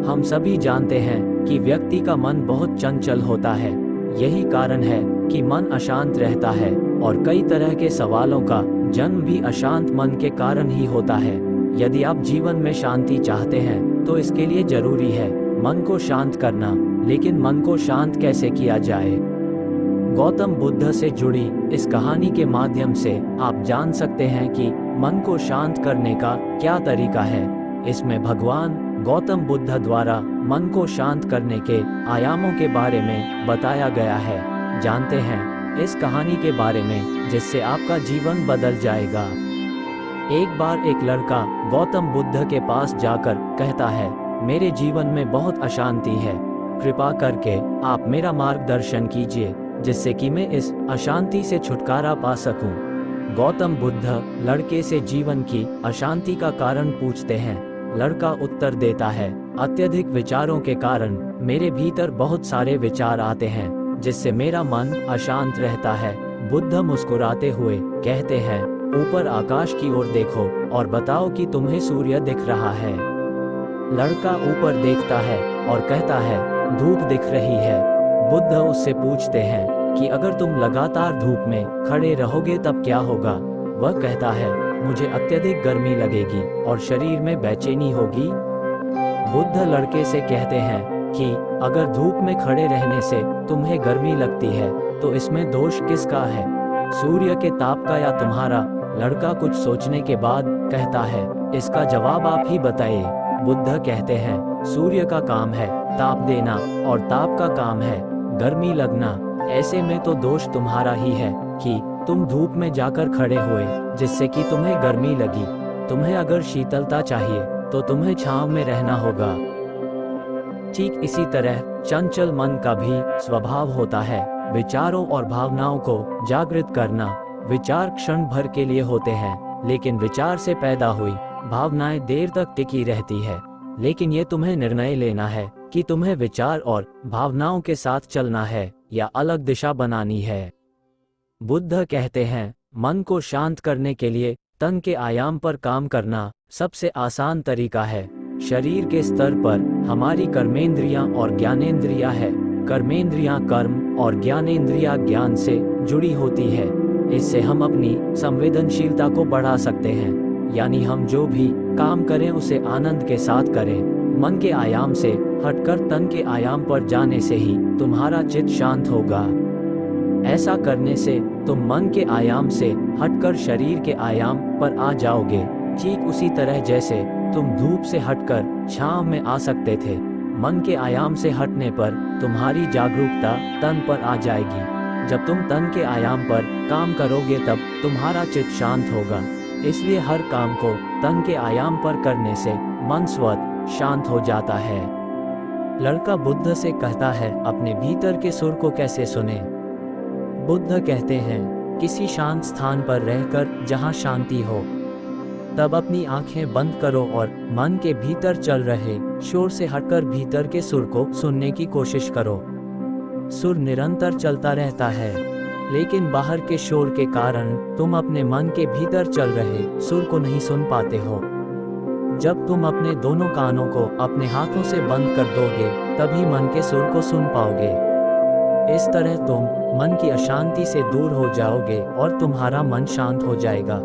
हम सभी जानते हैं कि व्यक्ति का मन बहुत चंचल होता है। यही कारण है कि मन अशांत रहता है और कई तरह के सवालों का जन्म भी अशांत मन के कारण ही होता है। यदि आप जीवन में शांति चाहते हैं तो इसके लिए जरूरी है मन को शांत करना। लेकिन मन को शांत कैसे किया जाए? गौतम बुद्ध से जुड़ी इस कहानी के माध्यम से आप जान सकते हैं कि मन को शांत करने का क्या तरीका है। इसमें भगवान गौतम बुद्ध द्वारा मन को शांत करने के आयामों के बारे में बताया गया है। जानते हैं इस कहानी के बारे में जिससे आपका जीवन बदल जाएगा। एक बार एक लड़का गौतम बुद्ध के पास जाकर कहता है, मेरे जीवन में बहुत अशांति है, कृपा करके आप मेरा मार्गदर्शन कीजिए जिससे कि मैं इस अशांति से छुटकारा पा सकूं। गौतम बुद्ध लड़के से जीवन की अशांति का कारण पूछते हैं। लड़का उत्तर देता है, अत्यधिक विचारों के कारण मेरे भीतर बहुत सारे विचार आते हैं जिससे मेरा मन अशांत रहता है। बुद्ध मुस्कुराते हुए कहते हैं, ऊपर आकाश की ओर देखो और बताओ कि तुम्हें सूर्य दिख रहा है। लड़का ऊपर देखता है और कहता है, धूप दिख रही है। बुद्ध उससे पूछते हैं कि अगर तुम लगातार धूप में खड़े रहोगे तब क्या होगा? वह कहता है, मुझे अत्यधिक गर्मी लगेगी और शरीर में बेचैनी होगी। बुद्ध लड़के से कहते हैं कि अगर धूप में खड़े रहने से तुम्हें गर्मी लगती है तो इसमें दोष किसका है, सूर्य के ताप का या तुम्हारा? लड़का कुछ सोचने के बाद कहता है, इसका जवाब आप ही बताइए। बुद्ध कहते हैं, सूर्य का काम है ताप देना और ताप का काम है गर्मी लगना। ऐसे में तो दोष तुम्हारा ही है कि तुम धूप में जाकर खड़े हुए जिससे कि तुम्हें गर्मी लगी। तुम्हें अगर शीतलता चाहिए तो तुम्हें छांव में रहना होगा। ठीक इसी तरह चंचल मन का भी स्वभाव होता है विचारों और भावनाओं को जागृत करना। विचार क्षण भर के लिए होते हैं, लेकिन विचार से पैदा हुई भावनाएं देर तक टिकी रहती है। लेकिन ये तुम्हें निर्णय लेना है कि तुम्हें विचार और भावनाओं के साथ चलना है या अलग दिशा बनानी है। बुद्ध कहते हैं, मन को शांत करने के लिए तन के आयाम पर काम करना सबसे आसान तरीका है। शरीर के स्तर पर हमारी कर्मेंद्रियां और ज्ञानेंद्रियां है। कर्मेंद्रियां कर्म और ज्ञानेंद्रियां ज्ञान से जुड़ी होती है। इससे हम अपनी संवेदनशीलता को बढ़ा सकते हैं, यानी हम जो भी काम करें उसे आनंद के साथ करें। मन के आयाम से हटकर तन के आयाम पर जाने से ही तुम्हारा चित्त शांत होगा। ऐसा करने से तुम मन के आयाम से हटकर शरीर के आयाम पर आ जाओगे, ठीक उसी तरह जैसे तुम धूप से हटकर छांव में आ सकते थे। मन के आयाम से हटने पर तुम्हारी जागरूकता तन पर आ जाएगी। जब तुम तन के आयाम पर काम करोगे तब तुम्हारा चित्त शांत होगा। इसलिए हर काम को तन के आयाम पर करने से मन स्वतः शांत हो जाता है। लड़का बुद्ध से कहता है, अपने भीतर के सुर को कैसे सुने? बुद्ध कहते हैं, किसी शांत स्थान पर रहकर जहां शांति हो, तब अपनी आंखें बंद करो और मन के भीतर चल रहे शोर से हटकर भीतर के सुर को सुनने की कोशिश करो। सुर निरंतर चलता रहता है, लेकिन बाहर के शोर के कारण तुम अपने मन के भीतर चल रहे सुर को नहीं सुन पाते हो। जब तुम अपने दोनों कानों को अपने हाथों से बंद कर दोगे तभी मन के सुर को सुन पाओगे। इस तरह तुम मन की अशांति से दूर हो जाओगे और तुम्हारा मन शांत हो जाएगा।